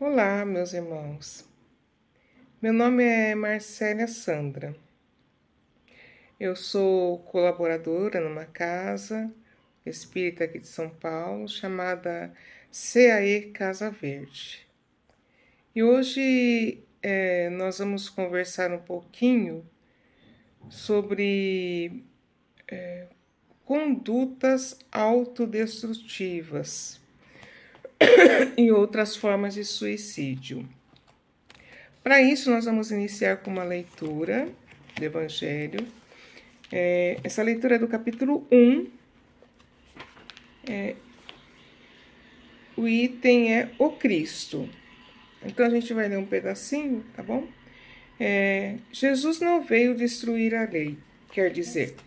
Olá, meus irmãos. Meu nome é Marcélia Sandra. Eu sou colaboradora numa casa espírita aqui de São Paulo, chamada CAE Casa Verde. E hoje nós vamos conversar um pouquinho sobre condutas autodestrutivas e outras formas de suicídio. Para isso, nós vamos iniciar com uma leitura do Evangelho. Essa leitura é do capítulo 1. O item é o Cristo. Então, a gente vai ler um pedacinho, tá bom? Jesus não veio destruir a lei, quer dizer,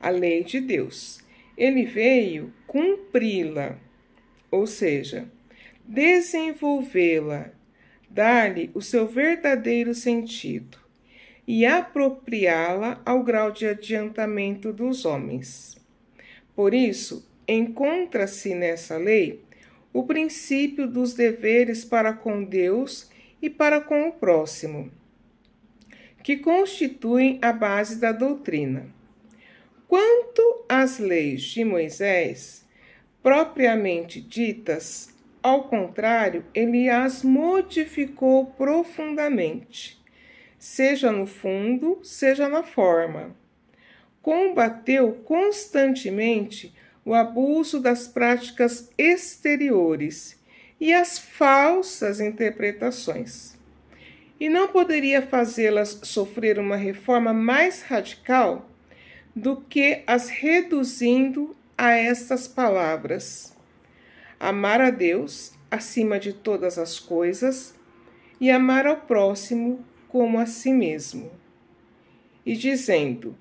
a lei de Deus. Ele veio cumpri-la, ou seja, desenvolvê-la, dar-lhe o seu verdadeiro sentido e apropriá-la ao grau de adiantamento dos homens. Por isso, encontra-se nessa lei o princípio dos deveres para com Deus e para com o próximo, que constituem a base da doutrina. Quanto às leis de Moisés, propriamente ditas, ao contrário, ele as modificou profundamente, seja no fundo, seja na forma. Combateu constantemente o abuso das práticas exteriores e as falsas interpretações. E não poderia fazê-las sofrer uma reforma mais radical do que as reduzindo a estas palavras: amar a Deus acima de todas as coisas e amar ao próximo como a si mesmo. E dizendo: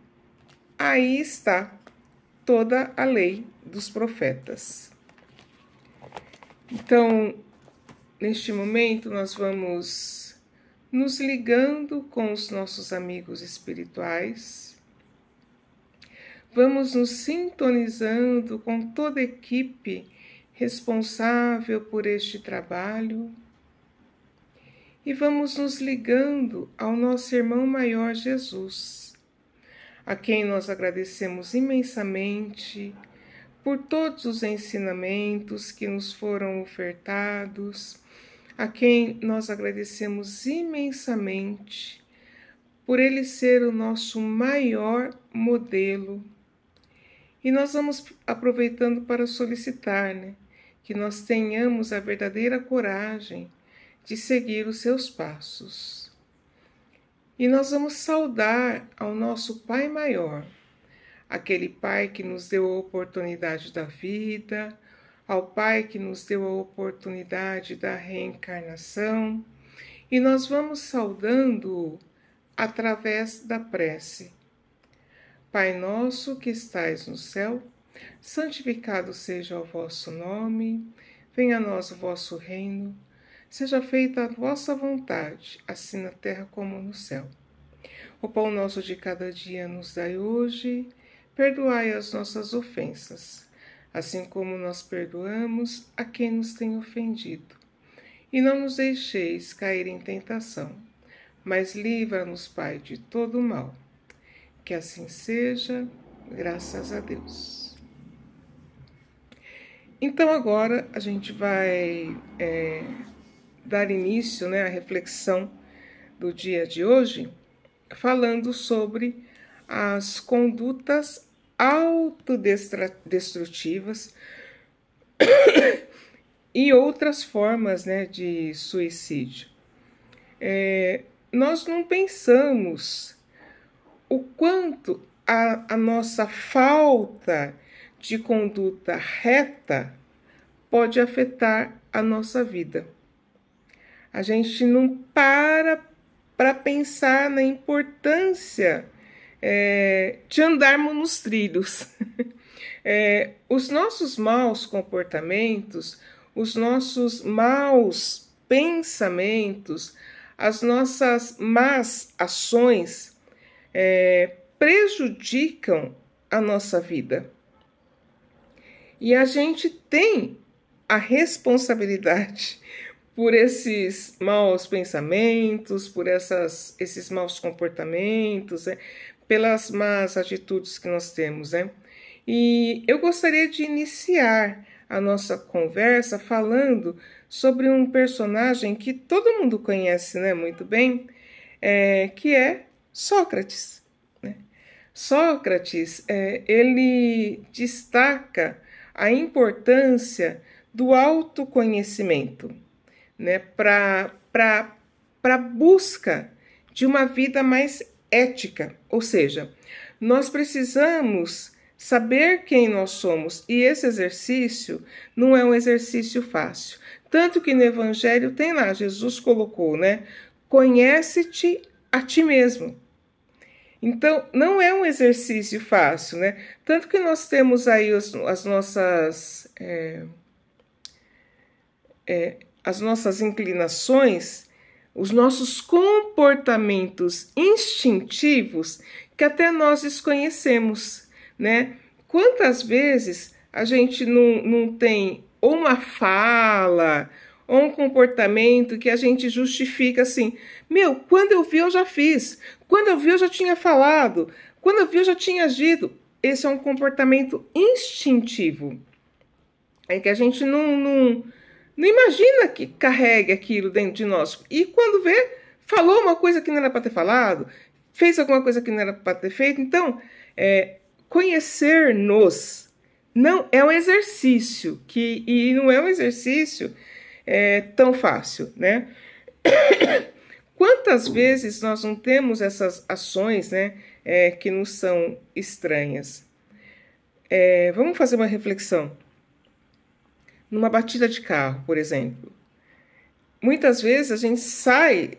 aí está toda a lei dos profetas. Então, neste momento, nós vamos nos ligando com os nossos amigos espirituais, vamos nos sintonizando com toda a equipe responsável por este trabalho e vamos nos ligando ao nosso irmão maior Jesus, a quem nós agradecemos imensamente por todos os ensinamentos que nos foram ofertados, a quem nós agradecemos imensamente por ele ser o nosso maior modelo. E nós vamos aproveitando para solicitar, que nós tenhamos a verdadeira coragem de seguir os seus passos. E nós vamos saudar ao nosso Pai Maior, aquele Pai que nos deu a oportunidade da vida, ao Pai que nos deu a oportunidade da reencarnação, e nós vamos saudando-o através da prece. Pai nosso que estais no céu, santificado seja o vosso nome, venha a nós o vosso reino, seja feita a vossa vontade, assim na terra como no céu. O pão nosso de cada dia nos dai hoje, perdoai as nossas ofensas, assim como nós perdoamos a quem nos tem ofendido. E não nos deixeis cair em tentação, mas livra-nos, Pai, de todo o mal. Que assim seja, graças a Deus. Então agora a gente vai dar início, à reflexão do dia de hoje, falando sobre as condutas autodestrutivas e outras formas, de suicídio. Nós não pensamos o quanto a nossa falta de conduta reta pode afetar a nossa vida. A gente não para pensar na importância de andarmos nos trilhos. Os nossos maus comportamentos, os nossos maus pensamentos, as nossas más ações prejudicam a nossa vida. E a gente tem a responsabilidade por esses maus pensamentos, por esses maus comportamentos, né? Pelas más atitudes que nós temos, né? E eu gostaria de iniciar a nossa conversa falando sobre um personagem que todo mundo conhece, né, muito bem, que é Sócrates, né? Sócrates, ele destaca a importância do autoconhecimento, né, para a busca de uma vida mais ética, ou seja, nós precisamos saber quem nós somos, e esse exercício não é um exercício fácil. Tanto que no Evangelho tem lá, Jesus colocou, né? Conhece-te a ti mesmo. Então, não é um exercício fácil, né? Tanto que nós temos aí as nossas inclinações, os nossos comportamentos instintivos que até nós desconhecemos, né? Quantas vezes a gente não tem ou uma fala ou um comportamento que a gente justifica assim, quando eu vi eu já fiz, quando eu vi eu já tinha falado, quando eu vi eu já tinha agido. Esse é um comportamento instintivo, que a gente não imagina que carregue aquilo dentro de nós. E quando vê, falou uma coisa que não era para ter falado, fez alguma coisa que não era para ter feito. Então, conhecer-nos não é um exercício, e não é um exercício tão fácil, né? Quantas vezes nós não temos essas ações, né, que nos são estranhas? Vamos fazer uma reflexão. Numa batida de carro, por exemplo. Muitas vezes a gente sai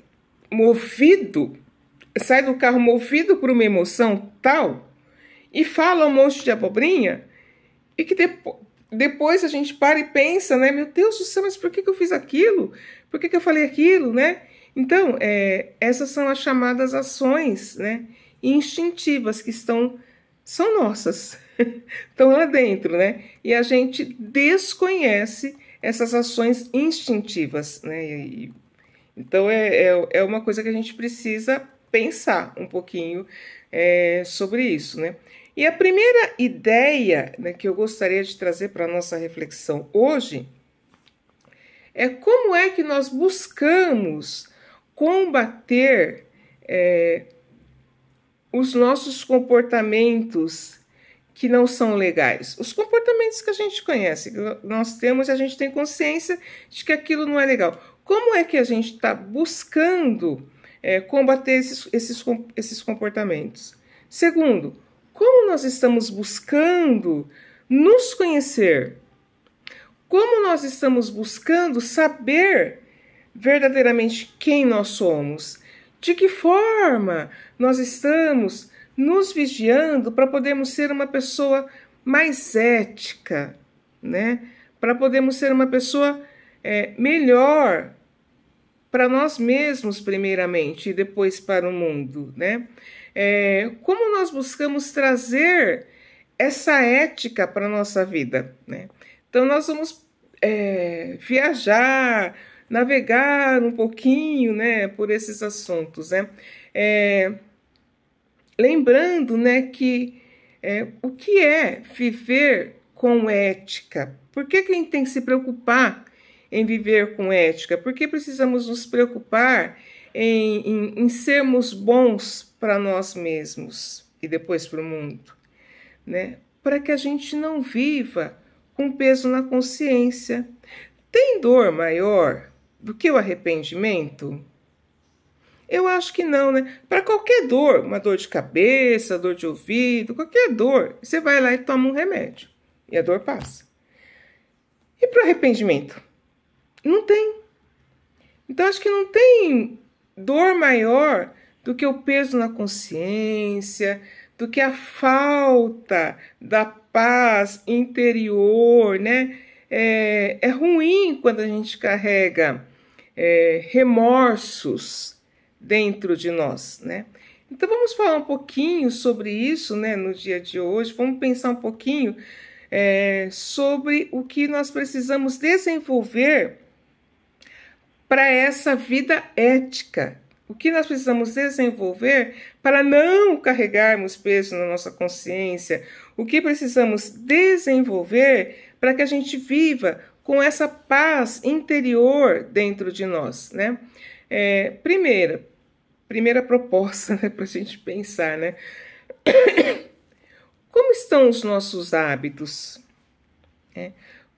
do carro movido por uma emoção tal e fala um monte de abobrinha e que depois a gente para e pensa, né? Meu Deus do céu, mas por que eu fiz aquilo? Por que eu falei aquilo, né? Então, essas são as chamadas ações, né, instintivas que são nossas, estão lá dentro, né? E a gente desconhece essas ações instintivas, né? Então, é uma coisa que a gente precisa pensar um pouquinho sobre isso, né? E a primeira ideia, né, que eu gostaria de trazer para a nossa reflexão hoje é como é que nós buscamos combater os nossos comportamentos que não são legais. Os comportamentos que a gente conhece, que nós temos e a gente tem consciência de que aquilo não é legal. Como é que a gente está buscando combater esses comportamentos? Segundo, como nós estamos buscando nos conhecer? Como nós estamos buscando saber verdadeiramente quem nós somos? De que forma nós estamos nos vigiando para podermos ser uma pessoa mais ética, né? Para podermos ser uma pessoa melhor para nós mesmos primeiramente e depois para o mundo, né? Como nós buscamos trazer essa ética para a nossa vida, né? Então nós vamos viajar, navegar um pouquinho, né, por esses assuntos, né? Lembrando, né, que o que é viver com ética? Por que a gente tem que se preocupar em viver com ética? Por que precisamos nos preocupar em sermos bons para nós mesmos e depois para o mundo, né? Para que a gente não viva com peso na consciência. Tem dor maior do que o arrependimento? Eu acho que não, né? Para qualquer dor, uma dor de cabeça, dor de ouvido, qualquer dor, você vai lá e toma um remédio e a dor passa. E para o arrependimento? Não tem. Então, acho que não tem dor maior do que o peso na consciência, do que a falta da paz interior, né? É ruim quando a gente carrega remorsos dentro de nós, né? Então vamos falar um pouquinho sobre isso, né, no dia de hoje. Vamos pensar um pouquinho sobre o que nós precisamos desenvolver para essa vida ética. O que nós precisamos desenvolver para não carregarmos peso na nossa consciência? O que precisamos desenvolver para que a gente viva com essa paz interior dentro de nós, né? Primeira proposta, né, para a gente pensar, né? Como estão os nossos hábitos?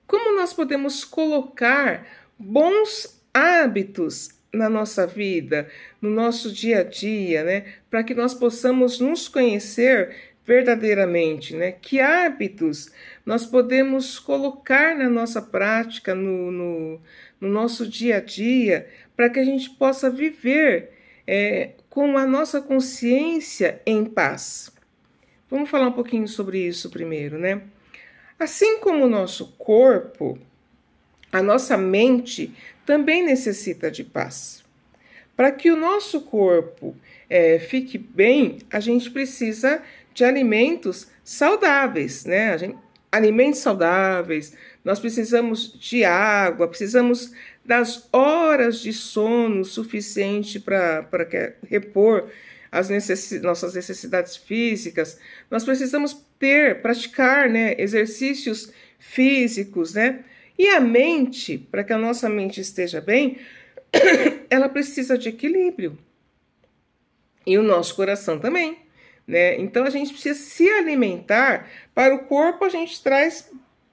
Como nós podemos colocar bons hábitos na nossa vida, no nosso dia a dia, né? Para que nós possamos nos conhecer verdadeiramente, né? Que hábitos nós podemos colocar na nossa prática, no nosso dia a dia, para que a gente possa viver com a nossa consciência em paz. Vamos falar um pouquinho sobre isso primeiro, né? Assim como o nosso corpo, a nossa mente também necessita de paz. Para que o nosso corpo fique bem, a gente precisa de alimentos saudáveis, né? Alimentos saudáveis, nós precisamos de água, precisamos das horas de sono suficiente para repor as nossas necessidades físicas. Nós precisamos praticar, né, exercícios físicos, né? E a mente, para que a nossa mente esteja bem, ela precisa de equilíbrio. E o nosso coração também, né? Então a gente precisa se alimentar. Para o corpo a gente traz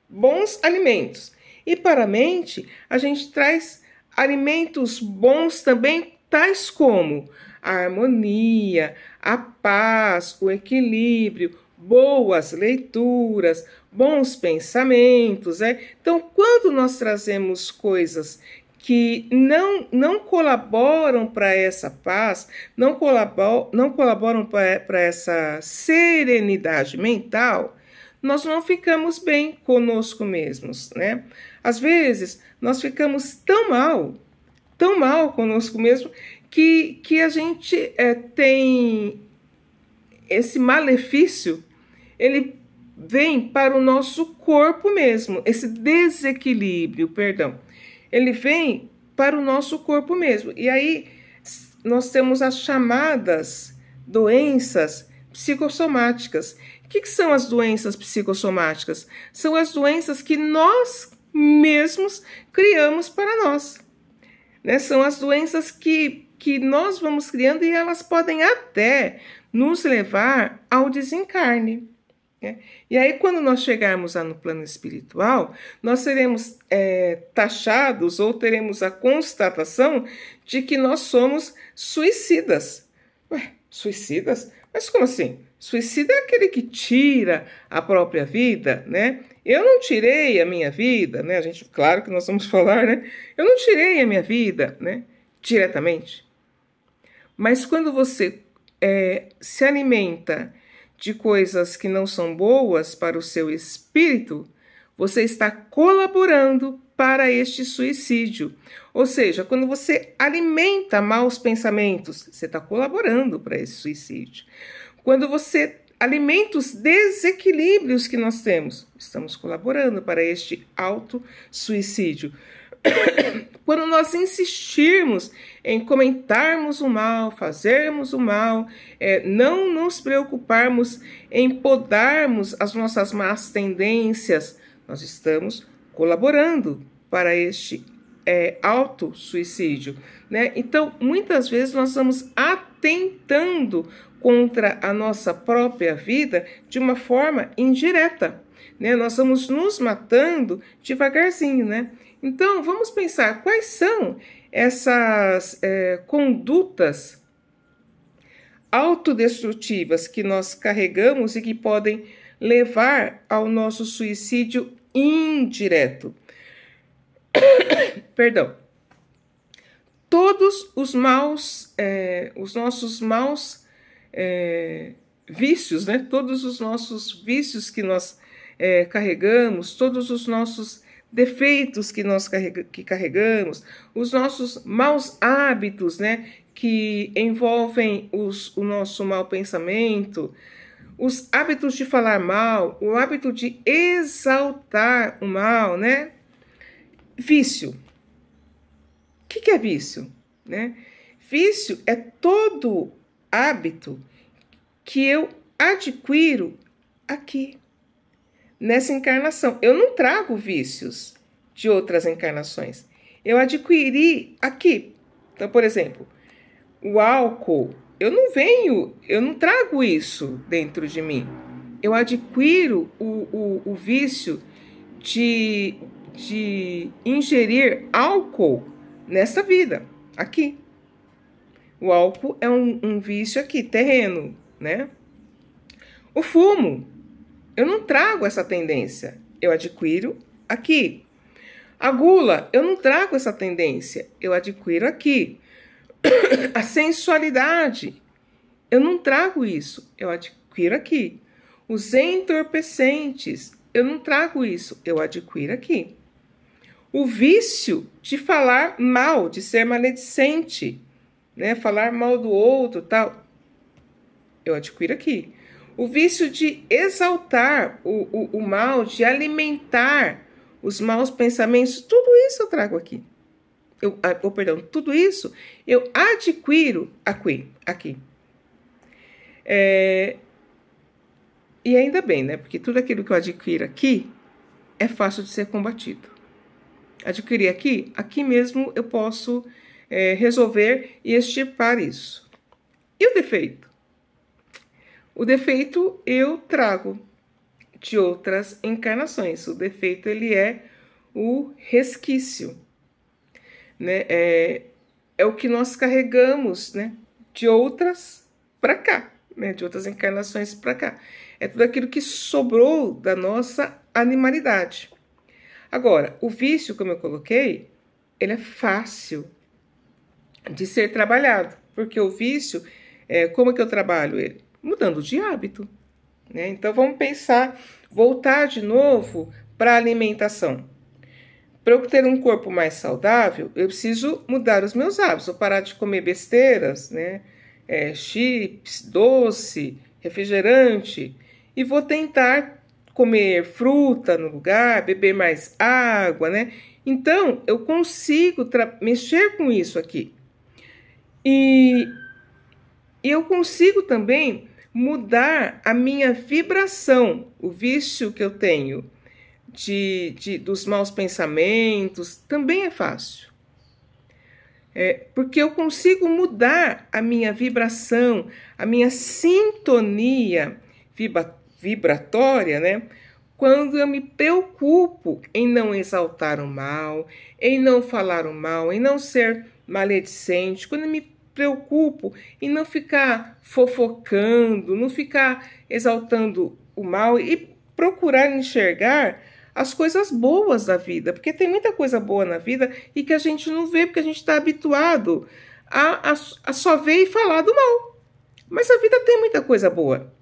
bons alimentos. E para a mente a gente traz alimentos bons também, tais como a harmonia, a paz, o equilíbrio, boas leituras, bons pensamentos, né? Então, quando nós trazemos coisas que não colaboram para essa paz, não colaboram para essa serenidade mental, nós não ficamos bem conosco mesmos, né? Às vezes, nós ficamos tão mal conosco mesmo, que a gente tem esse malefício, ele vem para o nosso corpo mesmo, esse desequilíbrio, ele vem para o nosso corpo mesmo. E aí nós temos as chamadas doenças psicossomáticas. O que são as doenças psicossomáticas? São as doenças que nós mesmos criamos para nós, né? São as doenças que nós vamos criando e elas podem até nos levar ao desencarne. E aí, quando nós chegarmos lá no plano espiritual, nós seremos taxados ou teremos a constatação de que nós somos suicidas. Ué, suicidas? Mas como assim? Suicida é aquele que tira a própria vida, né? Eu não tirei a minha vida, né? Claro que nós vamos falar, né? Eu não tirei a minha vida, né? Diretamente. Mas quando você se alimenta de coisas que não são boas para o seu espírito, você está colaborando para este suicídio. Ou seja, quando você alimenta maus pensamentos, você está colaborando para esse suicídio. Quando você alimenta os desequilíbrios que nós temos, estamos colaborando para este auto-suicídio. Quando nós insistirmos em comentarmos o mal, fazermos o mal, não nos preocuparmos em podarmos as nossas más tendências, nós estamos colaborando para este auto-suicídio, né? Então, muitas vezes nós estamos atentando contra a nossa própria vida de uma forma indireta, né? Nós vamos nos matando devagarzinho, né? Então, vamos pensar quais são essas condutas autodestrutivas que nós carregamos e que podem levar ao nosso suicídio indireto. Perdão. Todos os nossos maus vícios, né? Todos os nossos vícios que nós carregamos, todos os nossos defeitos que nós carregamos, os nossos maus hábitos, né, que envolvem o nosso mau pensamento, os hábitos de falar mal, o hábito de exaltar o mal, né? Vício. O que é vício? Né? Vício é todo hábito que eu adquiro aqui, nessa encarnação. Eu não trago vícios de outras encarnações. Eu adquiri aqui. Então, por exemplo, o álcool, eu não trago isso dentro de mim. Eu adquiro o vício de ingerir álcool nessa vida, aqui. O álcool é um vício aqui, terreno, né? O fumo, eu não trago essa tendência, eu adquiro aqui. A gula, eu não trago essa tendência, eu adquiro aqui. A sensualidade, eu não trago isso, eu adquiro aqui. Os entorpecentes, eu não trago isso, eu adquiro aqui. O vício de falar mal, de ser maledicente, né? Falar mal do outro, tal, eu adquiro aqui. O vício de exaltar o mal, de alimentar os maus pensamentos, tudo isso eu trago aqui. Perdão, tudo isso eu adquiro aqui. E ainda bem, né? Porque tudo aquilo que eu adquiro aqui é fácil de ser combatido. Adquirir aqui mesmo eu posso resolver e extirpar isso. E o defeito? O defeito eu trago de outras encarnações. O defeito, ele é o resquício, né? É o que nós carregamos, né? De outras para cá, né? De outras encarnações para cá. É tudo aquilo que sobrou da nossa animalidade. Agora, o vício, como eu coloquei, ele é fácil de ser trabalhado, porque o vício, como que eu trabalho ele? Mudando de hábito, né? Então, vamos pensar, voltar de novo para a alimentação. Para eu ter um corpo mais saudável, eu preciso mudar os meus hábitos, vou parar de comer besteiras, né? Chips, doce, refrigerante, e vou tentar comer fruta no lugar, beber mais água, né? Então, eu consigo mexer com isso aqui. E eu consigo também mudar a minha vibração, o vício que eu tenho dos maus pensamentos, também é fácil. Porque eu consigo mudar a minha vibração, a minha sintonia vibratória, né? Quando eu me preocupo em não exaltar o mal, em não falar o mal, em não ser maledicente, quando eu me preocupo em não ficar fofocando, não ficar exaltando o mal e procurar enxergar as coisas boas da vida, porque tem muita coisa boa na vida e que a gente não vê, porque a gente está habituado a só ver e falar do mal. Mas a vida tem muita coisa boa,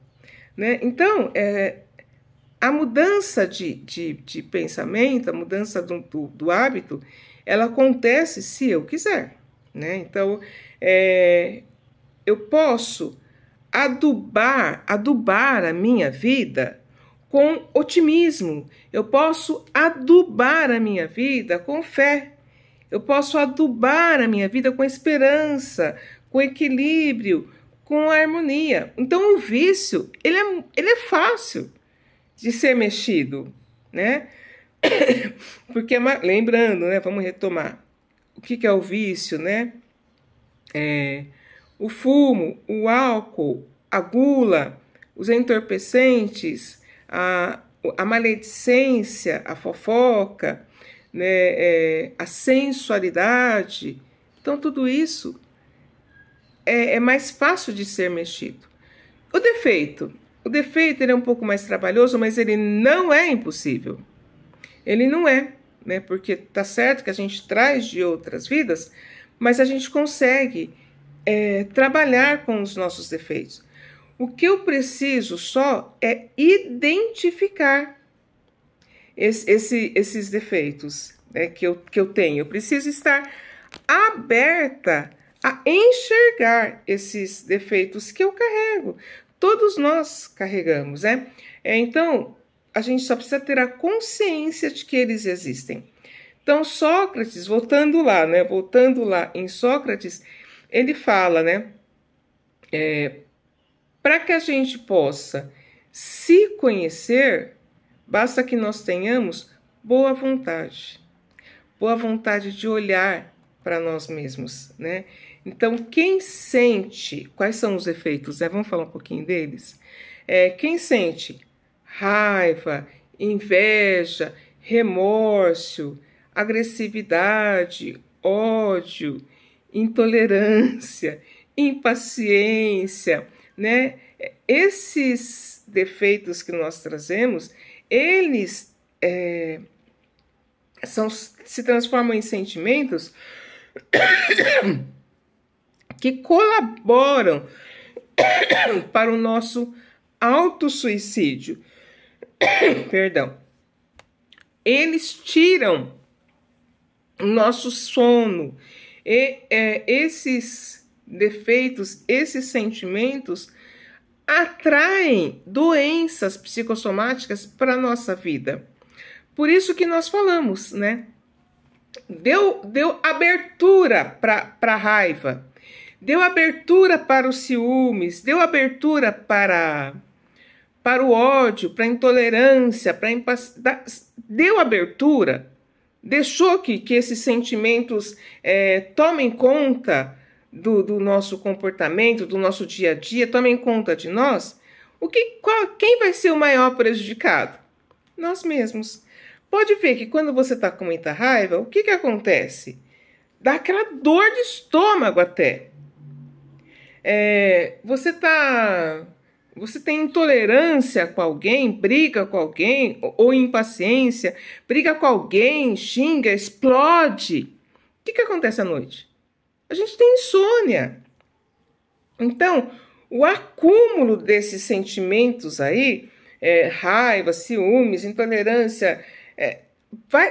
né? Então, a mudança de pensamento, a mudança do hábito, ela acontece se eu quiser, né? Então, eu posso adubar a minha vida com otimismo. Eu posso adubar a minha vida com fé. Eu posso adubar a minha vida com esperança, com equilíbrio, com harmonia. Então, o vício, ele é fácil de ser mexido, né? Porque, lembrando, né? Vamos retomar. O que é o vício, né? O fumo, o álcool, a gula, os entorpecentes, a maledicência, a fofoca, né, a sensualidade. Então, tudo isso é mais fácil de ser mexido. O defeito ele é um pouco mais trabalhoso, mas ele não é impossível. Ele não é, né? Porque tá certo que a gente traz de outras vidas, mas a gente consegue trabalhar com os nossos defeitos. O que eu preciso só é identificar esses defeitos, né, que eu tenho. Eu preciso estar aberta a enxergar esses defeitos que eu carrego. Todos nós carregamos, Então, a gente só precisa ter a consciência de que eles existem. Então, Sócrates, voltando lá, né? Voltando lá em Sócrates, ele fala, né? Para que a gente possa se conhecer, basta que nós tenhamos boa vontade de olhar para nós mesmos, né? Então, quem sente, quais são os efeitos, né? Vamos falar um pouquinho deles? Quem sente raiva, inveja, remorso, agressividade, ódio, intolerância, impaciência, né? Esses defeitos que nós trazemos, eles se transformam em sentimentos que colaboram para o nosso autossuicídio. Perdão. Eles tiram o nosso sono. E esses defeitos, esses sentimentos atraem doenças psicossomáticas para a nossa vida. Por isso que nós falamos, né? Deu abertura para a raiva, deu abertura para os ciúmes, deu abertura para o ódio, para a intolerância, para a impaciência. Deu abertura, deixou que esses sentimentos tomem conta do nosso comportamento, do nosso dia a dia, tomem conta de nós. Quem vai ser o maior prejudicado? Nós mesmos. Pode ver que quando você está com muita raiva, o que acontece? Dá aquela dor de estômago até. Você tem intolerância com alguém, briga com alguém, ou impaciência, briga com alguém, xinga, explode. O que acontece à noite? A gente tem insônia. Então, o acúmulo desses sentimentos aí, raiva, ciúmes, intolerância,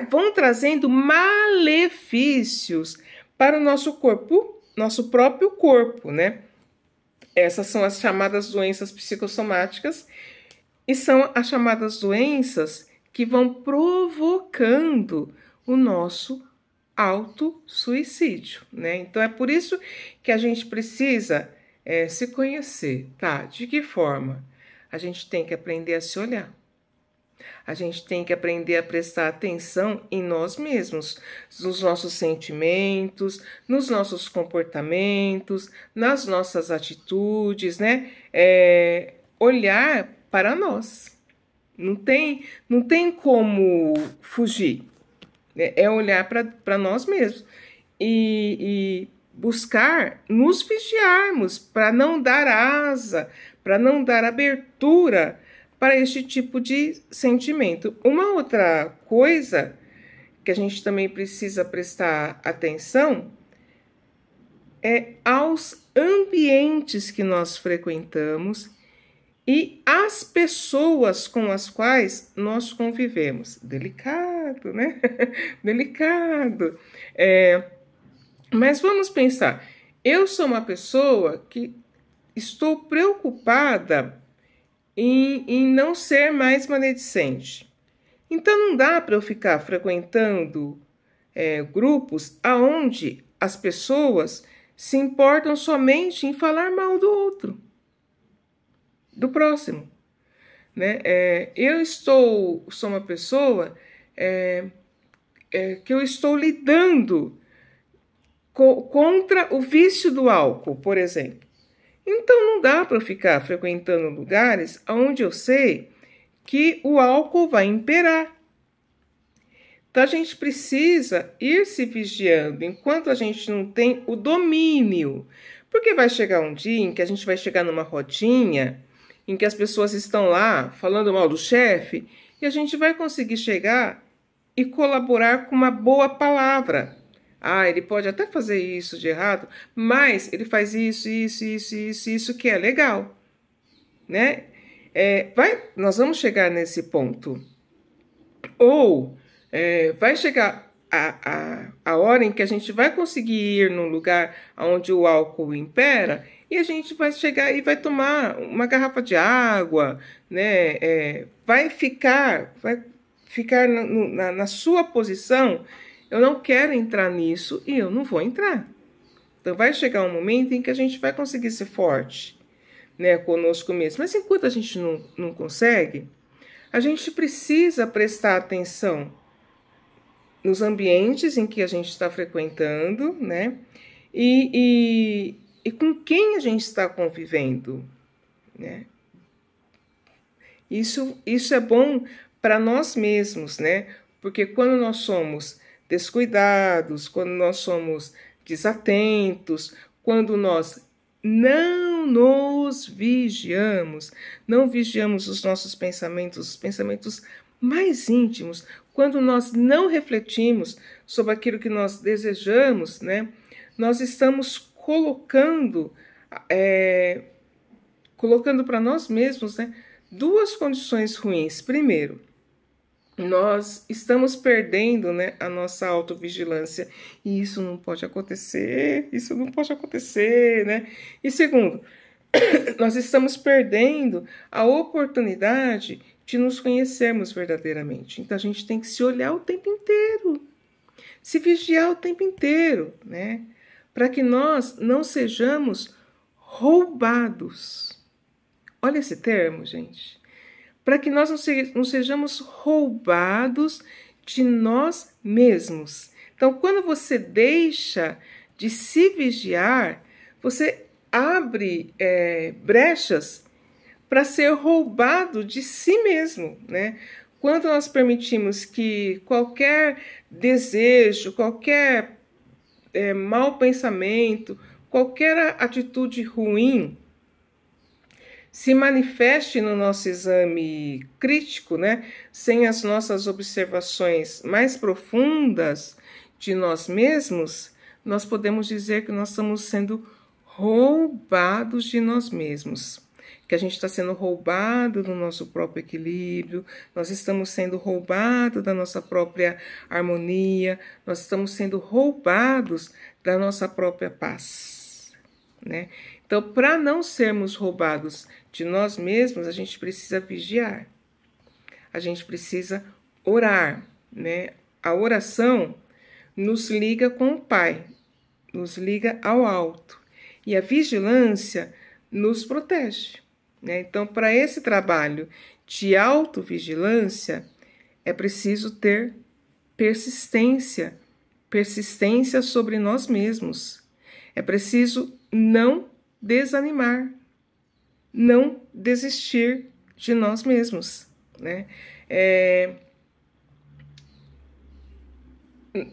vão trazendo malefícios para o nosso corpo, nosso próprio corpo, né? Essas são as chamadas doenças psicossomáticas e são as chamadas doenças que vão provocando o nosso autossuicídio, né? Então é por isso que a gente precisa se conhecer, tá? De que forma? A gente tem que aprender a se olhar. A gente tem que aprender a prestar atenção em nós mesmos, nos nossos sentimentos, nos nossos comportamentos, nas nossas atitudes, né? Olhar para nós. Não tem como fugir. É olhar para nós mesmos e buscar nos vigiarmos para não dar asa, para não dar abertura para este tipo de sentimento. Uma outra coisa que a gente também precisa prestar atenção é aos ambientes que nós frequentamos e as pessoas com as quais nós convivemos. Delicado, né? Delicado. Mas vamos pensar. Eu sou uma pessoa que estou preocupada em não ser mais maledicente. Então não dá para eu ficar frequentando grupos aonde as pessoas se importam somente em falar mal do outro, do próximo, né? Eu sou uma pessoa que eu estou lidando contra o vício do álcool, por exemplo. Então não dá para eu ficar frequentando lugares onde eu sei que o álcool vai imperar. Então a gente precisa ir se vigiando enquanto a gente não tem o domínio. Porque vai chegar um dia em que a gente vai chegar numa rodinha em que as pessoas estão lá falando mal do chefe e a gente vai conseguir chegar e colaborar com uma boa palavra. Ele pode até fazer isso de errado, mas ele faz isso que é legal, né? Nós vamos chegar nesse ponto. Ou vai chegar a hora em que a gente vai conseguir ir num lugar onde o álcool impera e a gente vai chegar e vai tomar uma garrafa de água, né? Vai ficar na sua posição eu não quero entrar nisso e eu não vou entrar. Então vai chegar um momento em que a gente vai conseguir ser forte, né, conosco mesmo. Mas enquanto a gente não consegue, a gente precisa prestar atenção nos ambientes em que a gente está frequentando, né? E com quem a gente está convivendo, né? Isso é bom para nós mesmos, né? Porque quando nós somos descuidados, quando nós somos desatentos, quando nós não nos vigiamos, não vigiamos os pensamentos mais íntimos, quando nós não refletimos sobre aquilo que nós desejamos, né? Nós estamos colocando para nós mesmos, né, duas condições ruins. Primeiro, nós estamos perdendo, né, a nossa autovigilância, e isso não pode acontecer, né? E segundo, nós estamos perdendo a oportunidade de nos conhecermos verdadeiramente. Então a gente tem que se olhar o tempo inteiro, se vigiar o tempo inteiro, né? Para que nós não sejamos roubados. Olha esse termo, gente. Para que nós não sejamos roubados de nós mesmos. Então, quando você deixa de se vigiar, você abre brechas para ser roubado de si mesmo, né? Quando nós permitimos que qualquer desejo, qualquer mau pensamento, qualquer atitude ruim se manifeste no nosso exame crítico, né? Sem as nossas observações mais profundas de nós mesmos, nós podemos dizer que nós estamos sendo roubados de nós mesmos, que a gente está sendo roubado do nosso próprio equilíbrio, nós estamos sendo roubados da nossa própria harmonia, nós estamos sendo roubados da nossa própria paz, né? Então, para não sermos roubados de nós mesmos, a gente precisa vigiar, a gente precisa orar, né? A oração nos liga com o Pai, nos liga ao alto, e a vigilância nos protege, né? Então, para esse trabalho de autovigilância, é preciso ter persistência sobre nós mesmos. É preciso não desanimar, não desistir de nós mesmos, né?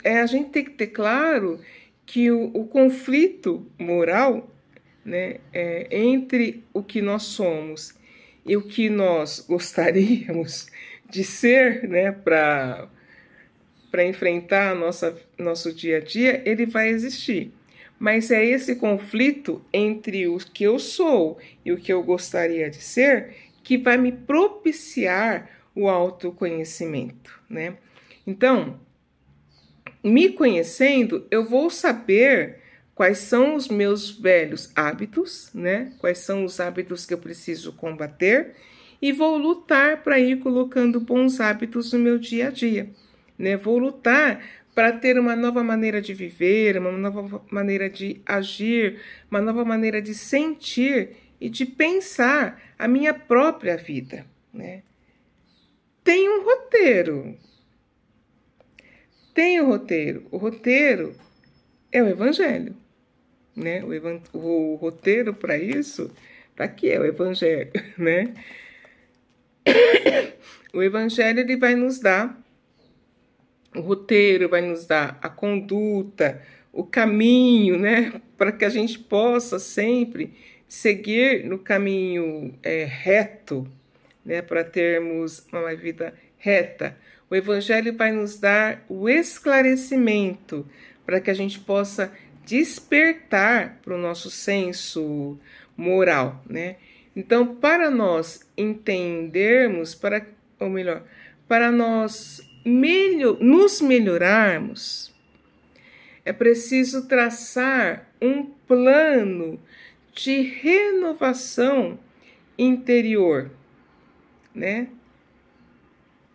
A gente tem que ter claro que o conflito moral, né, entre o que nós somos e o que nós gostaríamos de ser, né, para enfrentar nosso dia a dia, ele vai existir. Mas é esse conflito entre o que eu sou e o que eu gostaria de ser que vai me propiciar o autoconhecimento, né? Então, me conhecendo, eu vou saber quais são os meus velhos hábitos, né? Quais são os hábitos que eu preciso combater e vou lutar para ir colocando bons hábitos no meu dia a dia, né? Vou lutar para ter uma nova maneira de viver, uma nova maneira de agir, uma nova maneira de sentir e de pensar a minha própria vida, né? Tem um roteiro. O roteiro é o Evangelho, né? O roteiro para isso, para que é o Evangelho, né? O Evangelho ele vai nos dar o roteiro, vai nos dar a conduta, o caminho, né? Para que a gente possa sempre seguir no caminho reto, né? Para termos uma vida reta. O Evangelho vai nos dar o esclarecimento para que a gente possa despertar para o nosso senso moral, né? Então, para nós entendermos, para nós nos melhorarmos, é preciso traçar um plano de renovação interior, né?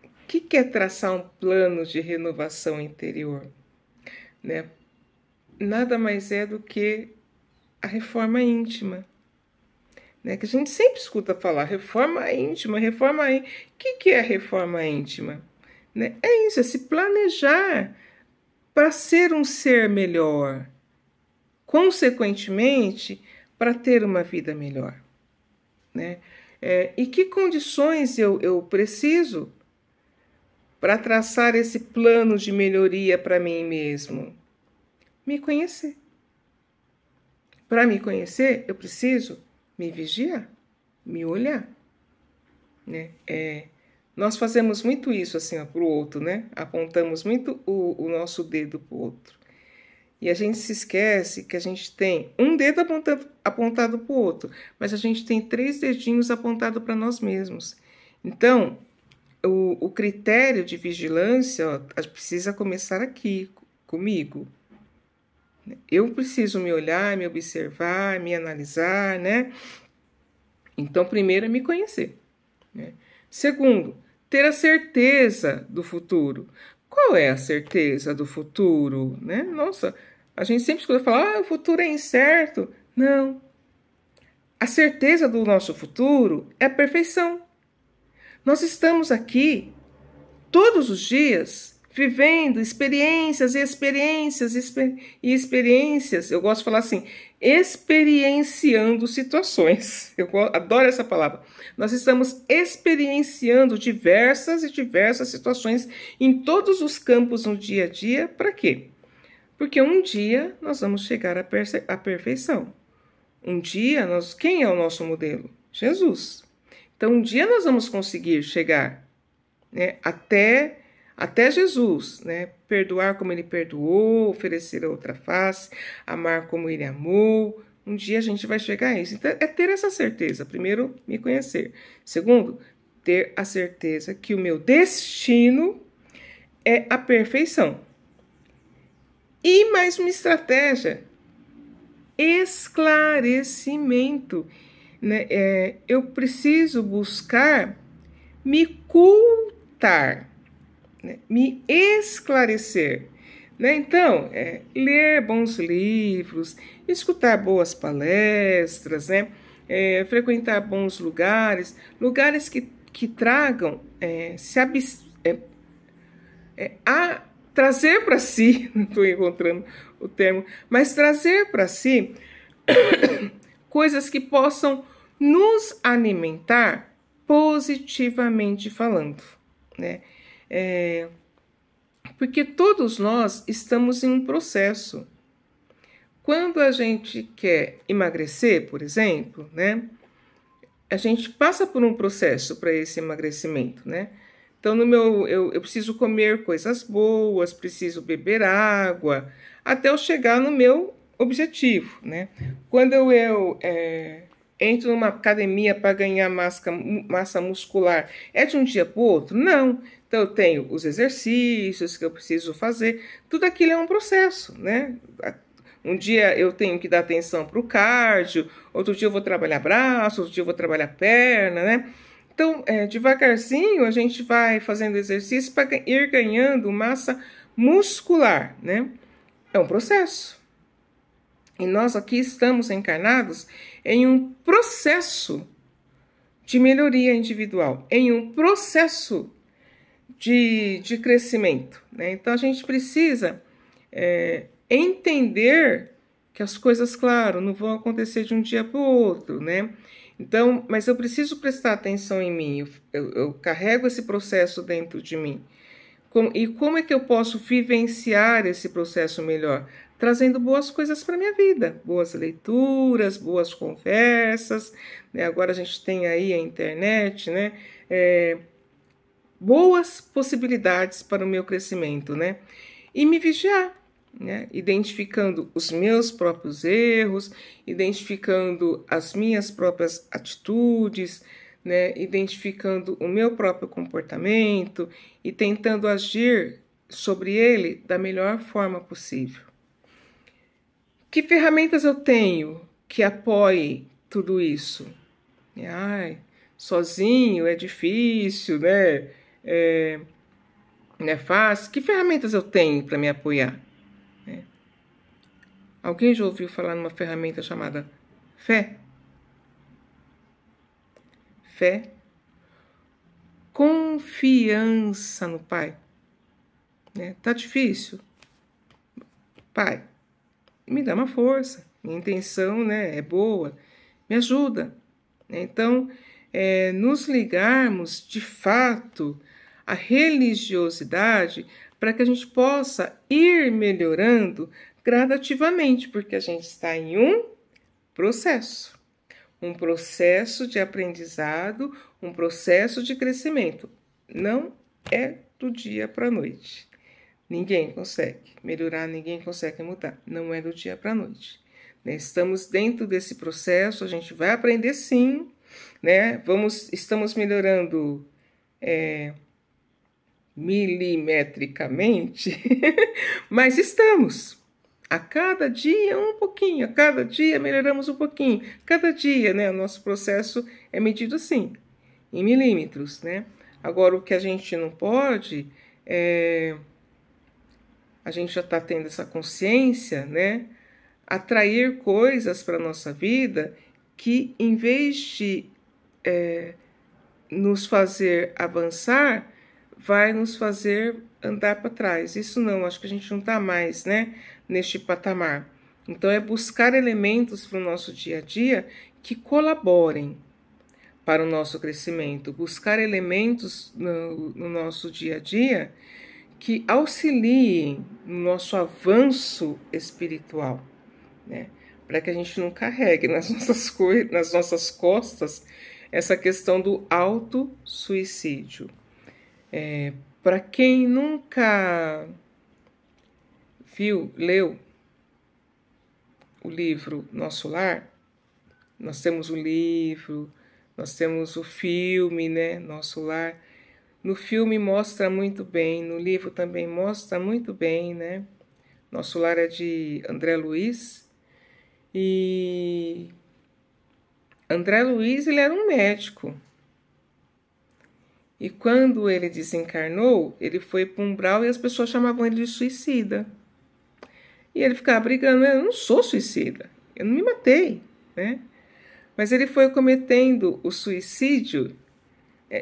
O que é traçar um plano de renovação interior? né, nada mais é do que a reforma íntima, né, que a gente sempre escuta falar, reforma íntima, reforma íntima. O que é a reforma íntima? Né? É isso, é se planejar para ser um ser melhor, consequentemente, para ter uma vida melhor. Né? E que condições eu preciso para traçar esse plano de melhoria para mim mesmo? Me conhecer. Para me conhecer, eu preciso me vigiar, me olhar. Né? Nós fazemos muito isso assim para o outro, né? Apontamos muito o nosso dedo para o outro. E a gente se esquece que a gente tem um dedo apontado para o outro, mas a gente tem 3 dedinhos apontados para nós mesmos. Então, o critério de vigilância precisa começar aqui, comigo. Eu preciso me olhar, me observar, me analisar, né? Então, primeiro é me conhecer. Né? Segundo, ter a certeza do futuro. Qual é a certeza do futuro? Né? Nossa, a gente sempre escuta falar, o futuro é incerto. Não. A certeza do nosso futuro é a perfeição. Nós estamos aqui todos os dias vivendo experiências e experiências. Eu gosto de falar assim, experienciando situações. Eu adoro essa palavra. Nós estamos experienciando diversas situações em todos os campos no dia a dia. Para quê? Porque um dia nós vamos chegar à perfeição. Um dia, quem é o nosso modelo? Jesus. Então, um dia nós vamos conseguir chegar, né, até Jesus, né? Perdoar como ele perdoou, oferecer a outra face, amar como ele amou. Um dia a gente vai chegar a isso. Então, é ter essa certeza. Primeiro, me conhecer. Segundo, ter a certeza que o meu destino é a perfeição. E mais uma estratégia: esclarecimento. Né? Eu preciso buscar me cultar, né? Me esclarecer. Né? Então, ler bons livros, escutar boas palestras, né? Frequentar bons lugares que tragam, trazer para si, não estou encontrando o termo, mas trazer para si coisas que possam nos alimentar positivamente falando, né? Porque todos nós estamos em um processo. Quando a gente quer emagrecer, por exemplo, né? A gente passa por um processo para esse emagrecimento, né? Então, eu preciso comer coisas boas, preciso beber água, até eu chegar no meu objetivo, né? Quando eu entro numa academia para ganhar massa muscular, é de um dia para o outro? Não. Então, eu tenho os exercícios que eu preciso fazer, tudo aquilo é um processo, né? Um dia eu tenho que dar atenção para o cardio, outro dia eu vou trabalhar braço, outro dia eu vou trabalhar perna, né? Então, devagarzinho, a gente vai fazendo exercício para ir ganhando massa muscular, né? É um processo. E nós aqui estamos encarnados em um processo de melhoria individual, em um processo de crescimento, né? Então, a gente precisa entender que as coisas, claro, não vão acontecer de um dia para o outro, né? Então, mas eu preciso prestar atenção em mim, eu carrego esse processo dentro de mim. E como é que eu posso vivenciar esse processo melhor? Trazendo boas coisas para a minha vida, boas leituras, boas conversas, né? Agora a gente tem aí a internet, né? Boas possibilidades para o meu crescimento, né? E me vigiar, né? Identificando os meus próprios erros, identificando as minhas próprias atitudes, né? Identificando o meu próprio comportamento e tentando agir sobre ele da melhor forma possível. Que ferramentas eu tenho que apoie tudo isso? Sozinho é difícil, né? Não é fácil. Que ferramentas eu tenho para me apoiar? Alguém já ouviu falar numa ferramenta chamada fé? Fé, confiança no Pai. Né? Tá difícil? Pai, me dá uma força. Minha intenção, né, é boa. Me ajuda. Então, nos ligarmos de fato à religiosidade para que a gente possa ir melhorando gradativamente, porque a gente está em um processo de aprendizado, um processo de crescimento. Não é do dia para a noite. Ninguém consegue melhorar, ninguém consegue mudar. Não é do dia para a noite. Estamos dentro desse processo, a gente vai aprender sim, né? Estamos melhorando milimetricamente, mas estamos. A cada dia um pouquinho, a cada dia melhoramos um pouquinho. Cada dia, né? O nosso processo é medido assim, em milímetros, né? Agora, o que a gente não pode a gente já está tendo essa consciência, né? Atrair coisas para a nossa vida que, em vez de nos fazer avançar, vai nos fazer andar para trás. Isso não, acho que a gente não está mais, né, neste patamar. Então, é buscar elementos para o nosso dia a dia que colaborem para o nosso crescimento, buscar elementos no nosso dia a dia que auxiliem no nosso avanço espiritual, né? Para que a gente não carregue nas nossas costas essa questão do autossuicídio. Para quem nunca leu o livro Nosso Lar, nós temos o livro, nós temos o filme, né? Nosso Lar. No filme mostra muito bem, no livro também mostra muito bem, né? Nosso Lar é de André Luiz. E André Luiz, ele era um médico. E quando ele desencarnou, ele foi para um umbral e as pessoas chamavam ele de suicida. E ele ficava brigando, eu não sou suicida, eu não me matei, né? Mas ele foi cometendo o suicídio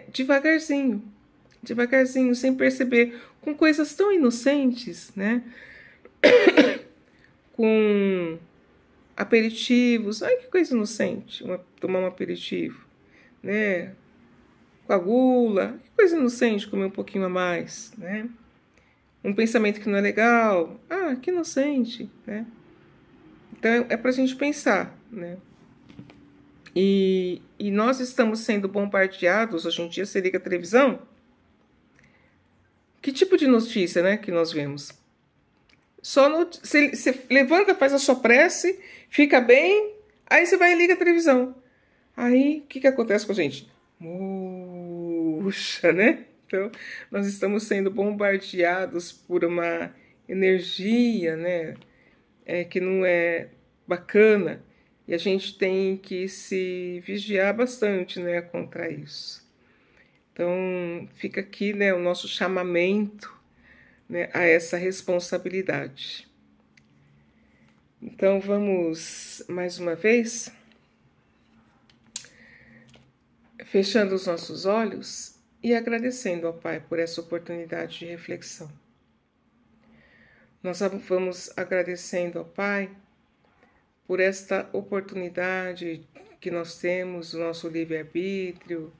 devagarzinho, sem perceber, com coisas tão inocentes, né? Com aperitivos, ai que coisa inocente, tomar um aperitivo, né? Com a gula, que coisa inocente comer um pouquinho a mais, né? Um pensamento que não é legal, que inocente, né? Então é pra gente pensar, né? E nós estamos sendo bombardeados, hoje em dia você liga a televisão, que tipo de notícia, né, que nós vemos? Você levanta, faz a sua prece, fica bem, aí você vai e liga a televisão. Aí, o que acontece com a gente? Murcha, né? Então, nós estamos sendo bombardeados por uma energia, né, que não é bacana. E a gente tem que se vigiar bastante, né, contra isso. Então, fica aqui, né, o nosso chamamento, né, a essa responsabilidade. Então, vamos mais uma vez, fechando os nossos olhos e agradecendo ao Pai por essa oportunidade de reflexão. Nós vamos agradecendo ao Pai por esta oportunidade que nós temos, o nosso livre-arbítrio,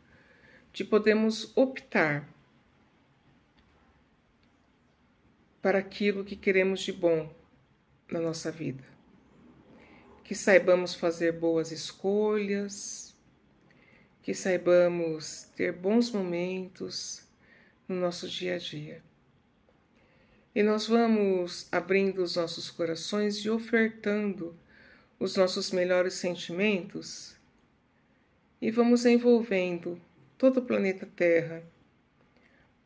de podermos optar para aquilo que queremos de bom na nossa vida. Que saibamos fazer boas escolhas, que saibamos ter bons momentos no nosso dia a dia. E nós vamos abrindo os nossos corações e ofertando os nossos melhores sentimentos e vamos envolvendo todo o planeta Terra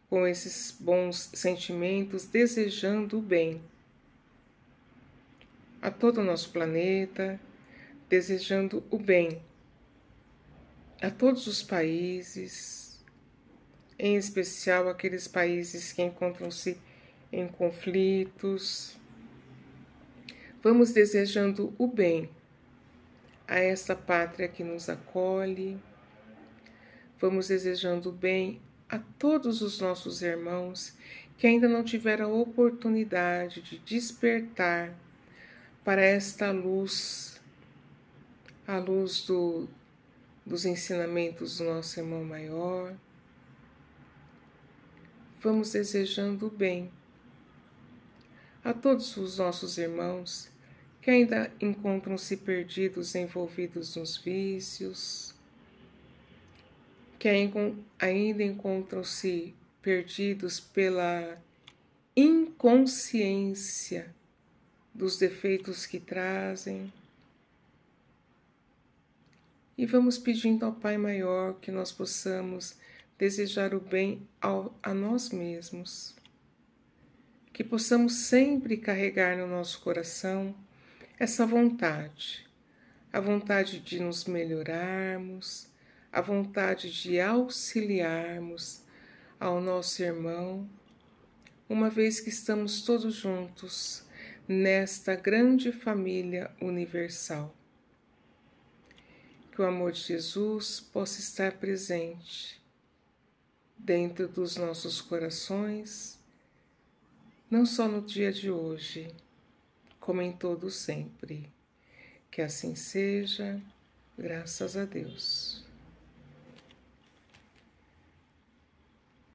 com esses bons sentimentos, desejando o bem a todo o nosso planeta, desejando o bem a todos os países, em especial aqueles países que encontram-se em conflitos, Vamos desejando o bem a esta pátria que nos acolhe. Vamos desejando o bem a todos os nossos irmãos que ainda não tiveram a oportunidade de despertar para esta luz, a luz dos ensinamentos do nosso irmão maior. Vamos desejando o bem a todos os nossos irmãos que ainda encontram-se perdidos, envolvidos nos vícios, que ainda encontram-se perdidos pela inconsciência dos defeitos que trazem. E vamos pedindo ao Pai Maior que nós possamos desejar o bem a nós mesmos, que possamos sempre carregar no nosso coração essa vontade, a vontade de nos melhorarmos, a vontade de auxiliarmos ao nosso irmão, uma vez que estamos todos juntos nesta grande família universal. Que o amor de Jesus possa estar presente dentro dos nossos corações, não só no dia de hoje, como em todo sempre. Que assim seja, graças a Deus.